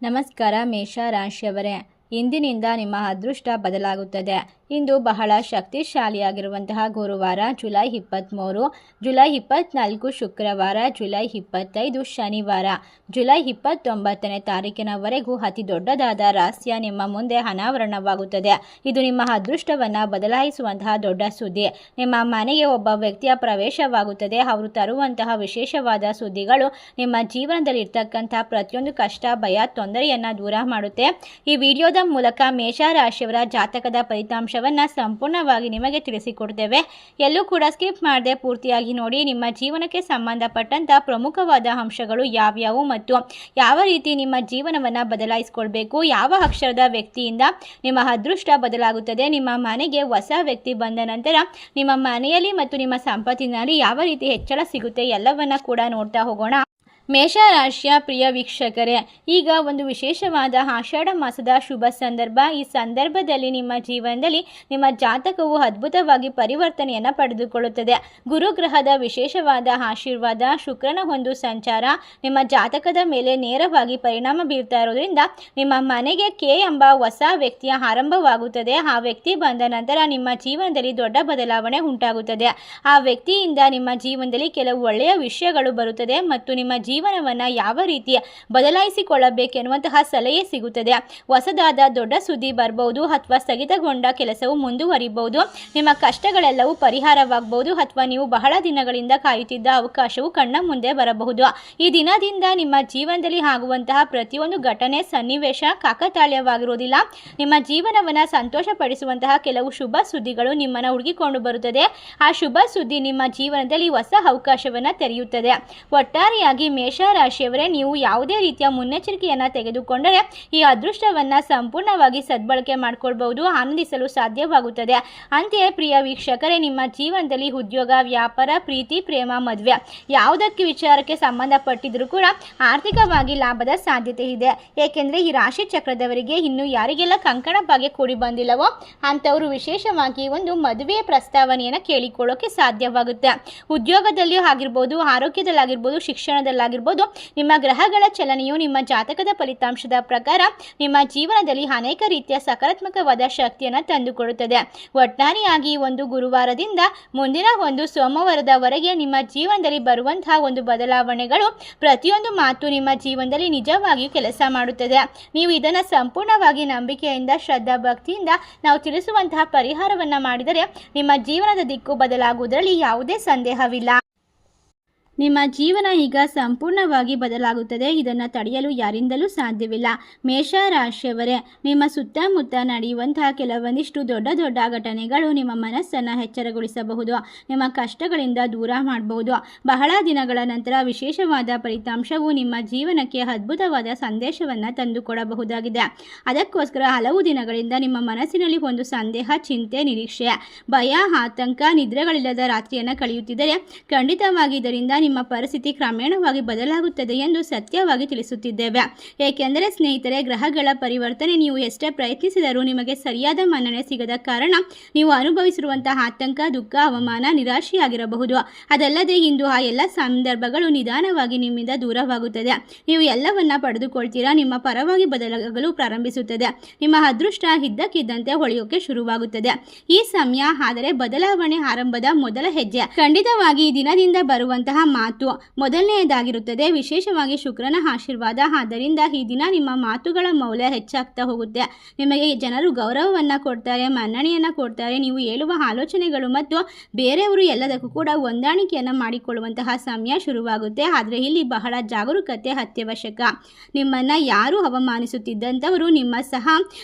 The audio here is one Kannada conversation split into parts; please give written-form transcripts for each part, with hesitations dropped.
ನಮಸ್ಕಾರ ಮೇಷ ರಾಶಿಯವರೇ, ಇಂದಿನಿಂದ ನಿಮ್ಮ ಅದೃಷ್ಟ ಬದಲಾಗುತ್ತದೆ. ಇಂದು ಬಹಳ ಶಕ್ತಿಶಾಲಿಯಾಗಿರುವಂತಹ ಗುರುವಾರ ಜುಲೈ 23, ಜುಲೈ 24 ಶುಕ್ರವಾರ, ಜುಲೈ 25 ಶನಿವಾರ, ಜುಲೈ 29ನೇ ತಾರೀಕಿನವರೆಗೂ ಅತಿ ದೊಡ್ಡದಾದ ರಹಸ್ಯ ನಿಮ್ಮ ಮುಂದೆ ಅನಾವರಣವಾಗುತ್ತದೆ. ಇದು ನಿಮ್ಮ ಅದೃಷ್ಟವನ್ನು ಬದಲಾಯಿಸುವಂತಹ ದೊಡ್ಡ ಸುದ್ದಿ. ನಿಮ್ಮ ಮನೆಗೆ ಒಬ್ಬ ವ್ಯಕ್ತಿಯ ಪ್ರವೇಶವಾಗುತ್ತದೆ. ಅವರು ತರುವಂತಹ ವಿಶೇಷವಾದ ಸುದ್ದಿಗಳು ನಿಮ್ಮ ಜೀವನದಲ್ಲಿ ಇರ್ತಕ್ಕಂಥ ಪ್ರತಿಯೊಂದು ಕಷ್ಟ, ಭಯ, ತೊಂದರೆಯನ್ನು ದೂರ ಮಾಡುತ್ತೆ. ಈ ವಿಡಿಯೋದ ಮೂಲಕ ಮೇಷರಾಶಿಯವರ ಜಾತಕದ ಫಲಿತಾಂಶವನ್ನು ಸಂಪೂರ್ಣವಾಗಿ ನಿಮಗೆ ತಿಳಿಸಿಕೊಡ್ತೇವೆ. ಎಲ್ಲೂ ಕೂಡ ಸ್ಕಿಪ್ ಮಾಡದೆ ಪೂರ್ತಿಯಾಗಿ ನೋಡಿ. ನಿಮ್ಮ ಜೀವನಕ್ಕೆ ಸಂಬಂಧಪಟ್ಟಂತ ಪ್ರಮುಖವಾದ ಅಂಶಗಳು ಯಾವ್ಯಾವು ಮತ್ತು ಯಾವ ರೀತಿ ನಿಮ್ಮ ಜೀವನವನ್ನು ಬದಲಾಯಿಸಿಕೊಳ್ಬೇಕು, ಯಾವ ಅಕ್ಷರದ ವ್ಯಕ್ತಿಯಿಂದ ನಿಮ್ಮ ಅದೃಷ್ಟ ಬದಲಾಗುತ್ತದೆ, ನಿಮ್ಮ ಮನೆಗೆ ಹೊಸ ವ್ಯಕ್ತಿ ಬಂದ ನಂತರ ನಿಮ್ಮ ಮನೆಯಲ್ಲಿ ಮತ್ತು ನಿಮ್ಮ ಸಂಪತ್ತಿನಲ್ಲಿ ಯಾವ ರೀತಿ ಹೆಚ್ಚಳ ಸಿಗುತ್ತೆ, ಎಲ್ಲವನ್ನ ಕೂಡ ನೋಡ್ತಾ ಹೋಗೋಣ. ಮೇಷರಾಶಿಯ ಪ್ರಿಯ ವೀಕ್ಷಕರೇ, ಈಗ ಒಂದು ವಿಶೇಷವಾದ ಆಷಾಢ ಮಾಸದ ಶುಭ ಸಂದರ್ಭ. ಈ ಸಂದರ್ಭದಲ್ಲಿ ನಿಮ್ಮ ಜೀವನದಲ್ಲಿ ನಿಮ್ಮ ಜಾತಕವು ಅದ್ಭುತವಾಗಿ ಪರಿವರ್ತನೆಯನ್ನು ಪಡೆದುಕೊಳ್ಳುತ್ತದೆ. ಗುರುಗ್ರಹದ ವಿಶೇಷವಾದ ಆಶೀರ್ವಾದ, ಶುಕ್ರನ ಒಂದು ಸಂಚಾರ ನಿಮ್ಮ ಜಾತಕದ ಮೇಲೆ ನೇರವಾಗಿ ಪರಿಣಾಮ ಬೀರ್ತಾ ಇರೋದ್ರಿಂದ ನಿಮ್ಮ ಮನೆಗೆ ಕೆ ಎಂಬ ಹೊಸ ವ್ಯಕ್ತಿಯ ಆರಂಭವಾಗುತ್ತದೆ. ಆ ವ್ಯಕ್ತಿ ಬಂದ ನಂತರ ನಿಮ್ಮ ಜೀವನದಲ್ಲಿ ದೊಡ್ಡ ಬದಲಾವಣೆ ಉಂಟಾಗುತ್ತದೆ. ಆ ವ್ಯಕ್ತಿಯಿಂದ ನಿಮ್ಮ ಜೀವನದಲ್ಲಿ ಕೆಲವು ಒಳ್ಳೆಯ ವಿಷಯಗಳು ಬರುತ್ತದೆ ಮತ್ತು ನಿಮ್ಮ ಜೀವನವನ್ನು ಯಾವ ರೀತಿ ಬದಲಾಯಿಸಿಕೊಳ್ಳಬೇಕೆನ್ನುವಂತಹ ಸಲಹೆ ಸಿಗುತ್ತದೆ. ಹೊಸದಾದ ದೊಡ್ಡ ಸುದ್ದಿ ಬರಬಹುದು ಅಥವಾ ಸ್ಥಗಿತಗೊಂಡ ಕೆಲಸವು ಮುಂದುವರಿಬಹುದು. ನಿಮ್ಮ ಕಷ್ಟಗಳೆಲ್ಲವೂ ಪರಿಹಾರವಾಗಬಹುದು ಅಥವಾ ನೀವು ಬಹಳ ದಿನಗಳಿಂದ ಕಾಯುತ್ತಿದ್ದ ಅವಕಾಶವು ಕಣ್ಣ ಮುಂದೆ ಬರಬಹುದು. ಈ ದಿನದಿಂದ ನಿಮ್ಮ ಜೀವನದಲ್ಲಿ ಆಗುವಂತಹ ಪ್ರತಿಯೊಂದು ಘಟನೆ, ಸನ್ನಿವೇಶ ಕಾಕತಾಳೀಯವಾಗಿರುವುದಿಲ್ಲ. ನಿಮ್ಮ ಜೀವನವನ್ನು ಸಂತೋಷಪಡಿಸುವಂತಹ ಕೆಲವು ಶುಭ ಸುದ್ದಿಗಳು ನಿಮ್ಮನ್ನು ಹುಡುಕಿಕೊಂಡು ಬರುತ್ತದೆ. ಆ ಶುಭ ಸುದ್ದಿ ನಿಮ್ಮ ಜೀವನದಲ್ಲಿ ಹೊಸ ಅವಕಾಶವನ್ನು ತೆರೆಯುತ್ತದೆ. ಒಟ್ಟಾರೆಯಾಗಿ ಮೇಷರಾಶಿಯವರೇ, ನೀವು ಯಾವುದೇ ರೀತಿಯ ಮುನ್ನೆಚ್ಚರಿಕೆಯನ್ನು ತೆಗೆದುಕೊಂಡರೆ ಈ ಅದೃಷ್ಟವನ್ನು ಸಂಪೂರ್ಣವಾಗಿ ಸದ್ಬಳಕೆ ಮಾಡಿಕೊಳ್ಬಹುದು, ಆನಂದಿಸಲು ಸಾಧ್ಯವಾಗುತ್ತದೆ. ಅಂತೆಯೇ ಪ್ರಿಯ ವೀಕ್ಷಕರೇ, ನಿಮ್ಮ ಜೀವನದಲ್ಲಿ ಉದ್ಯೋಗ, ವ್ಯಾಪಾರ, ಪ್ರೀತಿ, ಪ್ರೇಮ, ಮದುವೆ ಯಾವುದಕ್ಕೆ ವಿಚಾರಕ್ಕೆ ಸಂಬಂಧಪಟ್ಟಿದ್ರೂ ಕೂಡ ಆರ್ಥಿಕವಾಗಿ ಲಾಭದ ಸಾಧ್ಯತೆ ಇದೆ. ಏಕೆಂದರೆ ಈ ರಾಶಿ ಚಕ್ರದವರಿಗೆ ಇನ್ನು ಯಾರಿಗೆಲ್ಲ ಕಂಕಣ ಭಾಗ್ಯ ಕೂಡಿ ಬಂದಿಲ್ಲವೋ ಅಂಥವರು ವಿಶೇಷವಾಗಿ ಒಂದು ಮದುವೆಯ ಪ್ರಸ್ತಾವನೆಯನ್ನು ಕೇಳಿಕೊಳ್ಳೋಕೆ ಸಾಧ್ಯವಾಗುತ್ತೆ. ಉದ್ಯೋಗದಲ್ಲಿಯೂ ಆಗಿರ್ಬೋದು, ಆರೋಗ್ಯದಲ್ಲಾಗಿರ್ಬೋದು, ಶಿಕ್ಷಣದಲ್ಲಾಗಿರ್ಬೋದು, ನಿಮ್ಮ ಗ್ರಹಗಳ ಚಲನೆಯು ನಿಮ್ಮ ಜಾತಕದ ಫಲಿತಾಂಶದ ಪ್ರಕಾರ ನಿಮ್ಮ ಜೀವನದಲ್ಲಿ ಅನೇಕ ರೀತಿಯ ಸಕಾರಾತ್ಮಕವಾದ ಶಕ್ತಿಯನ್ನು ತಂದುಕೊಡುತ್ತದೆ. ಒಟ್ಟಾರೆಯಾಗಿ ಒಂದು ಗುರುವಾರದಿಂದ ಮುಂದಿನ ಒಂದು ಸೋಮವಾರದವರೆಗೆ ನಿಮ್ಮ ಜೀವನದಲ್ಲಿ ಬರುವಂತಹ ಒಂದು ಬದಲಾವಣೆಗಳು ಪ್ರತಿಯೊಂದು ಮಾತು ನಿಮ್ಮ ಜೀವನದಲ್ಲಿ ನಿಜವಾಗಿಯೂ ಕೆಲಸ ಮಾಡುತ್ತದೆ. ನೀವು ಇದನ್ನು ಸಂಪೂರ್ಣವಾಗಿ ನಂಬಿಕೆಯಿಂದ, ಶ್ರದ್ಧಾ ಭಕ್ತಿಯಿಂದ ನಾವು ತಿಳಿಸುವಂತಹ ಪರಿಹಾರವನ್ನು ಮಾಡಿದರೆ ನಿಮ್ಮ ಜೀವನದ ದಿಕ್ಕು ಬದಲಾಗುವುದರಲ್ಲಿ ಯಾವುದೇ ಸಂದೇಹವಿಲ್ಲ. ನಿಮ್ಮ ಜೀವನ ಈಗ ಸಂಪೂರ್ಣವಾಗಿ ಬದಲಾಗುತ್ತದೆ. ಇದನ್ನು ತಡೆಯಲು ಯಾರಿಂದಲೂ ಸಾಧ್ಯವಿಲ್ಲ. ಮೇಷರಾಶಿಯವರೇ, ನಿಮ್ಮ ಸುತ್ತಮುತ್ತ ನಡೆಯುವಂತಹ ಕೆಲವೊಂದಿಷ್ಟು ದೊಡ್ಡ ದೊಡ್ಡ ಘಟನೆಗಳು ನಿಮ್ಮ ಮನಸ್ಸನ್ನು ಎಚ್ಚರಗೊಳಿಸಬಹುದು, ನಿಮ್ಮ ಕಷ್ಟಗಳಿಂದ ದೂರ ಮಾಡಬಹುದು. ಬಹಳ ದಿನಗಳ ನಂತರ ವಿಶೇಷವಾದ ಫಲಿತಾಂಶವು ನಿಮ್ಮ ಜೀವನಕ್ಕೆ ಅದ್ಭುತವಾದ ಸಂದೇಶವನ್ನು ತಂದುಕೊಡಬಹುದಾಗಿದೆ. ಅದಕ್ಕೋಸ್ಕರ ಹಲವು ದಿನಗಳಿಂದ ನಿಮ್ಮ ಮನಸ್ಸಿನಲ್ಲಿ ಒಂದು ಸಂದೇಹ, ಚಿಂತೆ, ನಿರೀಕ್ಷೆ, ಭಯ, ಆತಂಕ, ನಿದ್ರೆಗಳಿಲ್ಲದ ರಾತ್ರಿಯನ್ನು ಕಳೆಯುತ್ತಿದ್ದರೆ ಖಂಡಿತವಾಗಿ ಇದರಿಂದ ನಿಮ್ಮ ಪರಿಸ್ಥಿತಿ ಕ್ರಮೇಣವಾಗಿ ಬದಲಾಗುತ್ತದೆ ಎಂದು ಸತ್ಯವಾಗಿ ತಿಳಿಸುತ್ತಿದ್ದೇವೆ. ಏಕೆಂದರೆ ಸ್ನೇಹಿತರೆ, ಗ್ರಹಗಳ ಪರಿವರ್ತನೆ ನೀವು ಎಷ್ಟೇ ಪ್ರಯತ್ನಿಸಿದರೂ ನಿಮಗೆ ಸರಿಯಾದ ಮನ್ನಣೆ ಸಿಗದ ಕಾರಣ ನೀವು ಅನುಭವಿಸಿರುವಂತಹ ಆತಂಕ, ದುಃಖ, ಅವಮಾನ, ನಿರಾಶೆಯಾಗಿರಬಹುದು. ಅದಲ್ಲದೆ ಇಂದು ಆ ಎಲ್ಲ ಸಂದರ್ಭಗಳು ನಿಧಾನವಾಗಿ ನಿಮ್ಮಿಂದ ದೂರವಾಗುತ್ತದೆ. ನೀವು ಎಲ್ಲವನ್ನ ಪಡೆದುಕೊಳ್ತೀರಾ. ನಿಮ್ಮ ಪರವಾಗಿ ಬದಲಾಗಲು ಪ್ರಾರಂಭಿಸುತ್ತದೆ. ನಿಮ್ಮ ಅದೃಷ್ಟ ಇದ್ದಕ್ಕಿದ್ದಂತೆ ಹೊಳೆಯೋಕೆ ಶುರುವಾಗುತ್ತದೆ. ಈ ಸಮಯ ಆದರೆ ಬದಲಾವಣೆ ಆರಂಭದ ಮೊದಲ ಹೆಜ್ಜೆ. ಖಂಡಿತವಾಗಿ ಈ ದಿನದಿಂದ ಬರುವಂತಹ ಮಾತು ಮೊದಲನೆಯದಾಗಿರುತ್ತದೆ. ವಿಶೇಷವಾಗಿ ಶುಕ್ರನ ಆಶೀರ್ವಾದ. ಆದ್ದರಿಂದ ಈ ದಿನ ನಿಮ್ಮ ಮಾತುಗಳ ಮೌಲ್ಯ ಹೆಚ್ಚಾಗ್ತಾ ಹೋಗುತ್ತೆ. ನಿಮಗೆ ಜನರು ಗೌರವವನ್ನು ಕೊಡ್ತಾರೆ, ಮನ್ನಣೆಯನ್ನು ಕೊಡ್ತಾರೆ. ನೀವು ಹೇಳುವ ಆಲೋಚನೆಗಳು ಮತ್ತು ಬೇರೆಯವರು ಎಲ್ಲದಕ್ಕೂ ಕೂಡ ಹೊಂದಾಣಿಕೆಯನ್ನು ಮಾಡಿಕೊಳ್ಳುವಂತಹ ಸಮಯ ಶುರುವಾಗುತ್ತೆ. ಆದರೆ ಇಲ್ಲಿ ಬಹಳ ಜಾಗರೂಕತೆ ಅತ್ಯವಶ್ಯಕ. ನಿಮ್ಮನ್ನು ಯಾರು ಅವಮಾನಿಸುತ್ತಿದ್ದಂಥವರು ನಿಮ್ಮ ಸಹ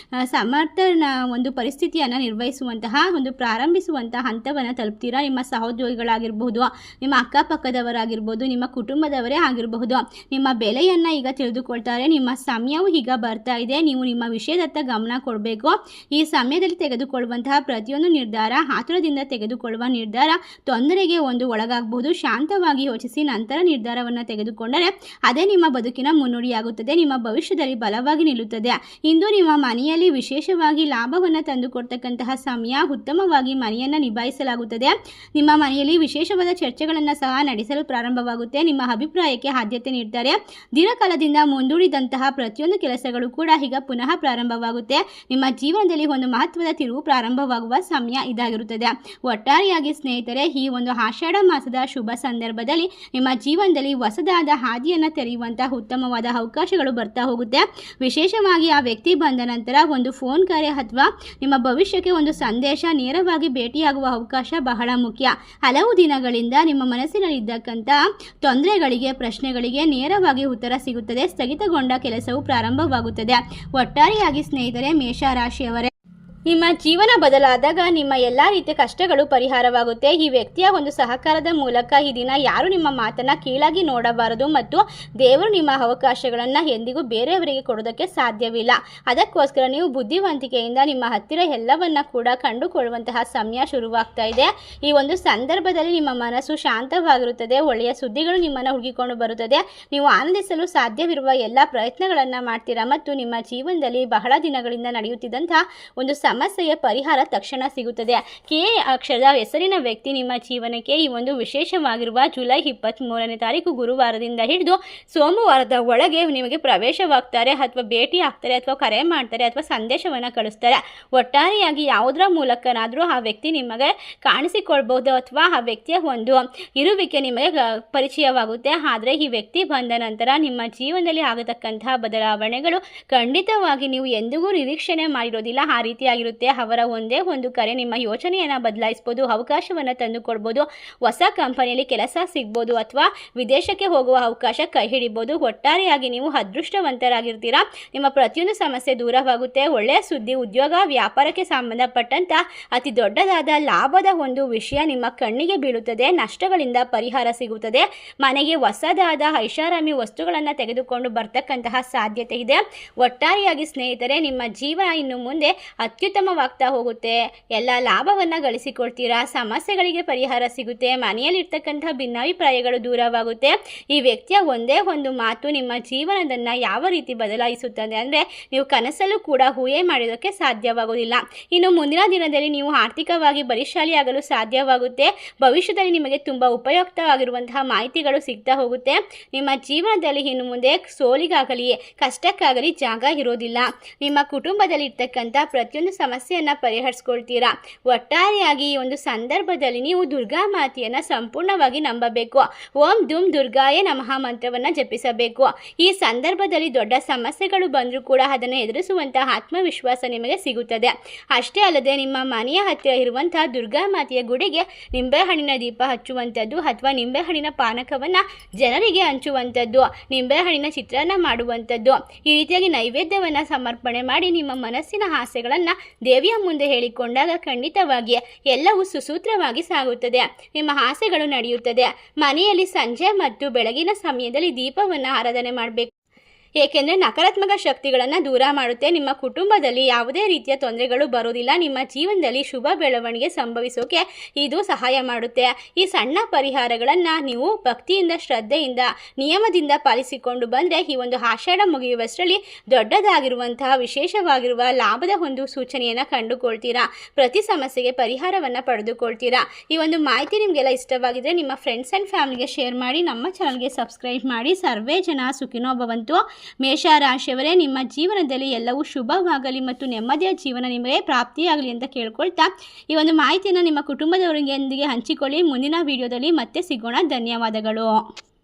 ಸಮರ್ಥನ ಒಂದು ಪರಿಸ್ಥಿತಿಯನ್ನು ನಿರ್ವಹಿಸುವಂತಹ ಒಂದು ಪ್ರಾರಂಭಿಸುವಂತಹ ಹಂತವನ್ನು ತಲುಪ್ತೀರಾ. ನಿಮ್ಮ ಸಹೋದ್ಯೋಗಿಗಳಾಗಿರ್ಬೋದು, ನಿಮ್ಮ ಅಕ್ಕಪಕ್ಕದವರಾಗಿರ್ಬೋದು, ನಿಮ್ಮ ಕುಟುಂಬದವರೇ ಆಗಿರಬಹುದು, ನಿಮ್ಮ ಬೆಲೆಯನ್ನು ಈಗ ತಿಳಿದುಕೊಳ್ತಾರೆ. ನಿಮ್ಮ ಸಮಯವು ಈಗ ಬರ್ತಾ ಇದೆ. ನೀವು ನಿಮ್ಮ ವಿಷಯದತ್ತ ಗಮನ ಕೊಡಬೇಕು. ಈ ಸಮಯದಲ್ಲಿ ತೆಗೆದುಕೊಳ್ಳುವಂತಹ ಪ್ರತಿಯೊಂದು ನಿರ್ಧಾರ, ಆತುರದಿಂದ ತೆಗೆದುಕೊಳ್ಳುವ ನಿರ್ಧಾರ ತೊಂದರೆಗೆ ಒಂದು ಒಳಗಾಗಬಹುದು. ಶಾಂತವಾಗಿ ಯೋಚಿಸಿ ನಂತರ ನಿರ್ಧಾರವನ್ನು ತೆಗೆದುಕೊಂಡರೆ ಅದೇ ನಿಮ್ಮ ಬದುಕಿನ ಮುನ್ನುಡಿಯಾಗುತ್ತದೆ. ನಿಮ್ಮ ಭವಿಷ್ಯದಲ್ಲಿ ಬಲವಾಗಿ ನಿಲ್ಲುತ್ತದೆ. ಇಂದು ನಿಮ್ಮ ಮನೆಯಲ್ಲಿ ವಿಶೇಷವಾಗಿ ಲಾಭವನ್ನು ತಂದುಕೊಡ್ತಕ್ಕಂತಹ ಸಮಯ. ಉತ್ತಮವಾಗಿ ಮನೆಯನ್ನು ನಿಭಾಯಿಸಲಾಗುತ್ತದೆ. ನಿಮ್ಮ ಮನೆಯಲ್ಲಿ ವಿಶೇಷವಾದ ಚರ್ಚೆಗಳನ್ನು ಸಹ ನಡೆಸಲು ಪ್ರಾರಂಭವಾಗುತ್ತೆ. ನಿಮ್ಮ ಅಭಿಪ್ರಾಯಕ್ಕೆ ಆದ್ಯತೆ ನೀಡ್ತಾರೆ. ದೀರ್ಘಕಾಲದಿಂದ ಮುಂದೂಡಿದಂತಹ ಪ್ರತಿಯೊಂದು ಕೆಲಸಗಳು ಕೂಡ ಈಗ ಪುನಃ ಪ್ರಾರಂಭವಾಗುತ್ತೆ. ನಿಮ್ಮ ಜೀವನದಲ್ಲಿ ಒಂದು ಮಹತ್ವದ ತಿರುವು ಪ್ರಾರಂಭವಾಗುವ ಸಮಯ ಇದಾಗಿರುತ್ತದೆ. ಒಟ್ಟಾರೆಯಾಗಿ ಸ್ನೇಹಿತರೆ, ಈ ಒಂದು ಆಷಾಢ ಮಾಸದ ಶುಭ ಸಂದರ್ಭದಲ್ಲಿ ನಿಮ್ಮ ಜೀವನದಲ್ಲಿ ಹೊಸದಾದ ಹಾದಿಯನ್ನು ತೆರೆಯುವಂತಹ ಉತ್ತಮವಾದ ಅವಕಾಶಗಳು ಬರ್ತಾ ಹೋಗುತ್ತೆ. ವಿಶೇಷವಾಗಿ ಆ ವ್ಯಕ್ತಿ ಬಂದ ನಂತರ ಒಂದು ಫೋನ್ ಕರೆ ಅಥವಾ ನಿಮ್ಮ ಭವಿಷ್ಯಕ್ಕೆ ಒಂದು ಸಂದೇಶ ನೇರವಾಗಿ ಭೇಟಿಯಾಗುವ ಅವಕಾಶ ಬಹಳ ಮುಖ್ಯ. ಹಲವು ದಿನಗಳಿಂದ ನಿಮ್ಮ ಮನಸ್ಸಿನಲ್ಲಿದ್ದಕ್ಕಂಥ ತೊಂದರೆಗಳಿಗೆ, ಪ್ರಶ್ನೆಗಳಿಗೆ ನೇರವಾಗಿ ಉತ್ತರ ಸಿಗುತ್ತದೆ. ಸ್ಥಗಿತಗೊಂಡ ಕೆಲಸವು ಪ್ರಾರಂಭವಾಗುತ್ತದೆ. ಒಟ್ಟಾರೆಯಾಗಿ ಸ್ನೇಹಿತರೆ, ಮೇಷರಾಶಿಯವರೇ, ನಿಮ್ಮ ಜೀವನ ಬದಲಾದಾಗ ನಿಮ್ಮ ಎಲ್ಲ ರೀತಿಯ ಕಷ್ಟಗಳು ಪರಿಹಾರವಾಗುತ್ತೆ. ಈ ವ್ಯಕ್ತಿಯ ಒಂದು ಸಹಕಾರದ ಮೂಲಕ ಈ ದಿನ ಯಾರು ನಿಮ್ಮ ಮಾತನ್ನು ಕೀಳಾಗಿ ನೋಡಬಾರದು ಮತ್ತು ದೇವರು ನಿಮ್ಮ ಅವಕಾಶಗಳನ್ನು ಎಂದಿಗೂ ಬೇರೆಯವರಿಗೆ ಕೊಡೋದಕ್ಕೆ ಸಾಧ್ಯವಿಲ್ಲ. ಅದಕ್ಕೋಸ್ಕರ ನೀವು ಬುದ್ಧಿವಂತಿಕೆಯಿಂದ ನಿಮ್ಮ ಹತ್ತಿರ ಎಲ್ಲವನ್ನ ಕೂಡ ಕಂಡುಕೊಳ್ಳುವಂತಹ ಸಮಯ ಶುರುವಾಗ್ತಾ ಇದೆ. ಈ ಒಂದು ಸಂದರ್ಭದಲ್ಲಿ ನಿಮ್ಮ ಮನಸ್ಸು ಶಾಂತವಾಗಿರುತ್ತದೆ. ಒಳ್ಳೆಯ ಸುದ್ದಿಗಳು ನಿಮ್ಮನ್ನು ಹುಡುಕಿಕೊಂಡು ಬರುತ್ತದೆ. ನೀವು ಆನಂದಿಸಲು ಸಾಧ್ಯವಿರುವ ಎಲ್ಲ ಪ್ರಯತ್ನಗಳನ್ನು ಮಾಡ್ತೀರಾ ಮತ್ತು ನಿಮ್ಮ ಜೀವನದಲ್ಲಿ ಬಹಳ ದಿನಗಳಿಂದ ನಡೆಯುತ್ತಿದ್ದಂತಹ ಒಂದು ಸಮಸ್ಯೆಯ ಪರಿಹಾರ ತಕ್ಷಣ ಸಿಗುತ್ತದೆ. ಕೆ ಅಕ್ಷರದ ಹೆಸರಿನ ವ್ಯಕ್ತಿ ನಿಮ್ಮ ಜೀವನಕ್ಕೆ ಈ ಒಂದು ವಿಶೇಷವಾಗಿರುವ ಜುಲೈ 23ನೇ ತಾರೀಕು ಗುರುವಾರದಿಂದ ಹಿಡಿದು ಸೋಮವಾರದ ಒಳಗೆ ನಿಮಗೆ ಪ್ರವೇಶವಾಗ್ತಾರೆ ಅಥವಾ ಭೇಟಿ ಆಗ್ತಾರೆ ಅಥವಾ ಕರೆ ಮಾಡ್ತಾರೆ ಅಥವಾ ಸಂದೇಶವನ್ನು ಕಳಿಸ್ತಾರೆ. ಒಟ್ಟಾರೆಯಾಗಿ ಯಾವುದರ ಮೂಲಕನಾದರೂ ಆ ವ್ಯಕ್ತಿ ನಿಮಗೆ ಕಾಣಿಸಿಕೊಳ್ಬಹುದು ಅಥವಾ ಆ ವ್ಯಕ್ತಿಯ ಒಂದು ಇರುವಿಕೆ ನಿಮಗೆ ಪರಿಚಯವಾಗುತ್ತೆ. ಆದರೆ ಈ ವ್ಯಕ್ತಿ ಬಂದ ನಂತರ ನಿಮ್ಮ ಜೀವನದಲ್ಲಿ ಆಗತಕ್ಕಂತಹ ಬದಲಾವಣೆಗಳು ಖಂಡಿತವಾಗಿ ನೀವು ಎಂದಿಗೂ ನಿರೀಕ್ಷಣೆ ಮಾಡಿರೋದಿಲ್ಲ. ಆ ರೀತಿಯಾಗಿ ಅವರ ಒಂದೇ ಒಂದು ಕರೆ ನಿಮ್ಮ ಯೋಚನೆಯನ್ನು ಬದಲಾಯಿಸಬಹುದು, ಅವಕಾಶವನ್ನು ತಂದುಕೊಡ್ಬೋದು, ಹೊಸ ಕಂಪನಿಯಲ್ಲಿ ಕೆಲಸ ಸಿಗ್ಬೋದು ಅಥವಾ ವಿದೇಶಕ್ಕೆ ಹೋಗುವ ಅವಕಾಶ ಕೈ ಹಿಡಿಬೋದು. ಒಟ್ಟಾರೆಯಾಗಿ ನೀವು ಅದೃಷ್ಟವಂತರಾಗಿರ್ತೀರಾ. ನಿಮ್ಮ ಪ್ರತಿಯೊಂದು ಸಮಸ್ಯೆ ದೂರವಾಗುತ್ತೆ. ಒಳ್ಳೆಯ ಸುದ್ದಿ, ಉದ್ಯೋಗ, ವ್ಯಾಪಾರಕ್ಕೆ ಸಂಬಂಧಪಟ್ಟಂತ ಅತಿ ದೊಡ್ಡದಾದ ಲಾಭದ ಒಂದು ವಿಷಯ ನಿಮ್ಮ ಕಣ್ಣಿಗೆ ಬೀಳುತ್ತದೆ. ನಷ್ಟಗಳಿಂದ ಪರಿಹಾರ ಸಿಗುತ್ತದೆ. ಮನೆಗೆ ಹೊಸದಾದ ಐಷಾರಾಮಿ ವಸ್ತುಗಳನ್ನು ತೆಗೆದುಕೊಂಡು ಬರ್ತಕ್ಕಂತಹ ಸಾಧ್ಯತೆ ಇದೆ. ಒಟ್ಟಾರೆಯಾಗಿ ಸ್ನೇಹಿತರೆ, ನಿಮ್ಮ ಜೀವನ ಇನ್ನು ಮುಂದೆ ಅತ್ಯುತ್ತಮವಾಗ್ತಾ ಹೋಗುತ್ತೆ. ಎಲ್ಲ ಲಾಭವನ್ನು ಗಳಿಸಿಕೊಳ್ತೀರಾ. ಸಮಸ್ಯೆಗಳಿಗೆ ಪರಿಹಾರ ಸಿಗುತ್ತೆ. ಮನೆಯಲ್ಲಿರ್ತಕ್ಕಂಥ ಭಿನ್ನಾಭಿಪ್ರಾಯಗಳು ದೂರವಾಗುತ್ತೆ. ಈ ವ್ಯಕ್ತಿಯ ಒಂದೇ ಒಂದು ಮಾತು ನಿಮ್ಮ ಜೀವನದನ್ನು ಯಾವ ರೀತಿ ಬದಲಾಯಿಸುತ್ತದೆ ಅಂದರೆ ನೀವು ಕನಸಲ್ಲೂ ಕೂಡ ಊಹೆ ಮಾಡೋದಕ್ಕೆ ಸಾಧ್ಯವಾಗುವುದಿಲ್ಲ. ಇನ್ನು ಮುಂದಿನ ದಿನದಲ್ಲಿ ನೀವು ಆರ್ಥಿಕವಾಗಿ ಬಲಿಶಾಲಿಯಾಗಲು ಸಾಧ್ಯವಾಗುತ್ತೆ. ಭವಿಷ್ಯದಲ್ಲಿ ನಿಮಗೆ ತುಂಬ ಉಪಯುಕ್ತವಾಗಿರುವಂತಹ ಮಾಹಿತಿಗಳು ಸಿಗ್ತಾ ಹೋಗುತ್ತೆ. ನಿಮ್ಮ ಜೀವನದಲ್ಲಿ ಇನ್ನು ಮುಂದೆ ಸೋಲಿಗಾಗಲಿ ಕಷ್ಟಕ್ಕಾಗಲಿ ಜಾಗ ಇರೋದಿಲ್ಲ. ನಿಮ್ಮ ಕುಟುಂಬದಲ್ಲಿ ಇರ್ತಕ್ಕಂಥ ಪ್ರತಿಯೊಂದು ಸಮಸ್ಯೆಯನ್ನು ಪರಿಹರಿಸ್ಕೊಳ್ತೀರಾ. ಒಟ್ಟಾರೆಯಾಗಿ ಈ ಒಂದು ಸಂದರ್ಭದಲ್ಲಿ ನೀವು ದುರ್ಗಾ ಮಾತೆಯನ್ನು ಸಂಪೂರ್ಣವಾಗಿ ನಂಬಬೇಕು. ಓಂ ದುಮ್ ದುರ್ಗಾಯ ನಮಃ ಮಂತ್ರವನ್ನು ಜಪಿಸಬೇಕು. ಈ ಸಂದರ್ಭದಲ್ಲಿ ದೊಡ್ಡ ಸಮಸ್ಯೆಗಳು ಬಂದರೂ ಕೂಡ ಅದನ್ನು ಎದುರಿಸುವಂತಹ ಆತ್ಮವಿಶ್ವಾಸ ನಿಮಗೆ ಸಿಗುತ್ತದೆ. ಅಷ್ಟೇ ಅಲ್ಲದೆ ನಿಮ್ಮ ಮನೆಯ ಹತ್ತಿರ ಇರುವಂತಹ ದುರ್ಗಾ ಮಾತೆಯ ಗುಡಿಗೆ ನಿಂಬೆಹಣ್ಣಿನ ದೀಪ ಹಚ್ಚುವಂಥದ್ದು ಅಥವಾ ನಿಂಬೆಹಣ್ಣಿನ ಪಾನಕವನ್ನು ಜನರಿಗೆ ಹಂಚುವಂಥದ್ದು, ನಿಂಬೆಹಣ್ಣಿನ ಚಿತ್ರಾನ್ನ ಮಾಡುವಂಥದ್ದು, ಈ ರೀತಿಯಾಗಿ ನೈವೇದ್ಯವನ್ನು ಸಮರ್ಪಣೆ ಮಾಡಿ ನಿಮ್ಮ ಮನಸ್ಸಿನ ಆಸೆಗಳನ್ನು ದೇವಿಯ ಮುಂದೆ ಹೇಳಿಕೊಂಡಾಗ ಖಂಡಿತವಾಗಿ ಎಲ್ಲವೂ ಸುಸೂತ್ರವಾಗಿ ಸಾಗುತ್ತದೆ. ನಿಮ್ಮ ಆಸೆಗಳು ನಡೆಯುತ್ತದೆ. ಮನೆಯಲ್ಲಿ ಸಂಜೆ ಮತ್ತು ಬೆಳಗಿನ ಸಮಯದಲ್ಲಿ ದೀಪವನ್ನು ಆರಾಧನೆ ಮಾಡಬೇಕು. ಏಕೆಂದರೆ ನಕಾರಾತ್ಮಕ ಶಕ್ತಿಗಳನ್ನು ದೂರ ಮಾಡುತ್ತೆ. ನಿಮ್ಮ ಕುಟುಂಬದಲ್ಲಿ ಯಾವುದೇ ರೀತಿಯ ತೊಂದರೆಗಳು ಬರೋದಿಲ್ಲ. ನಿಮ್ಮ ಜೀವನದಲ್ಲಿ ಶುಭ ಬೆಳವಣಿಗೆ ಸಂಭವಿಸೋಕೆ ಇದು ಸಹಾಯ ಮಾಡುತ್ತೆ. ಈ ಸಣ್ಣ ಪರಿಹಾರಗಳನ್ನು ನೀವು ಭಕ್ತಿಯಿಂದ, ಶ್ರದ್ಧೆಯಿಂದ, ನಿಯಮದಿಂದ ಪಾಲಿಸಿಕೊಂಡು ಬಂದರೆ ಈ ಒಂದು ಆಷಾಢ ಮುಗಿಯುವಷ್ಟರಲ್ಲಿ ದೊಡ್ಡದಾಗಿರುವಂತಹ ವಿಶೇಷವಾಗಿರುವ ಲಾಭದ ಒಂದು ಸೂಚನೆಯನ್ನು ಕಂಡುಕೊಳ್ತೀರಾ. ಪ್ರತಿ ಸಮಸ್ಯೆಗೆ ಪರಿಹಾರವನ್ನು ಪಡೆದುಕೊಳ್ತೀರಾ. ಈ ಒಂದು ಮಾಹಿತಿ ನಿಮಗೆಲ್ಲ ಇಷ್ಟವಾಗಿದ್ದರೆ ನಿಮ್ಮ ಫ್ರೆಂಡ್ಸ್ ಆ್ಯಂಡ್ ಫ್ಯಾಮಿಲಿಗೆ ಶೇರ್ ಮಾಡಿ. ನಮ್ಮ ಚಾನಲ್ಗೆ ಸಬ್ಸ್ಕ್ರೈಬ್ ಮಾಡಿ. ಸರ್ವೇ ಜನ ಸುಖಿನೋ ಭವಂತು. ಮೇಷರಾಶಿಯವರೇ, ನಿಮ್ಮ ಜೀವನದಲ್ಲಿ ಎಲ್ಲವೂ ಶುಭವಾಗಲಿ ಮತ್ತು ನೆಮ್ಮದಿಯ ಜೀವನ ನಿಮಗೆ ಪ್ರಾಪ್ತಿಯಾಗಲಿ ಅಂತ ಕೇಳ್ಕೊಳ್ತಾ ಈ ಒಂದು ಮಾಹಿತಿಯನ್ನು ನಿಮ್ಮ ಕುಟುಂಬದವರೊಂದಿಗೆ ಹಂಚಿಕೊಳ್ಳಿ. ಮುಂದಿನ ವಿಡಿಯೋದಲ್ಲಿ ಮತ್ತೆ ಸಿಗೋಣ. ಧನ್ಯವಾದಗಳು.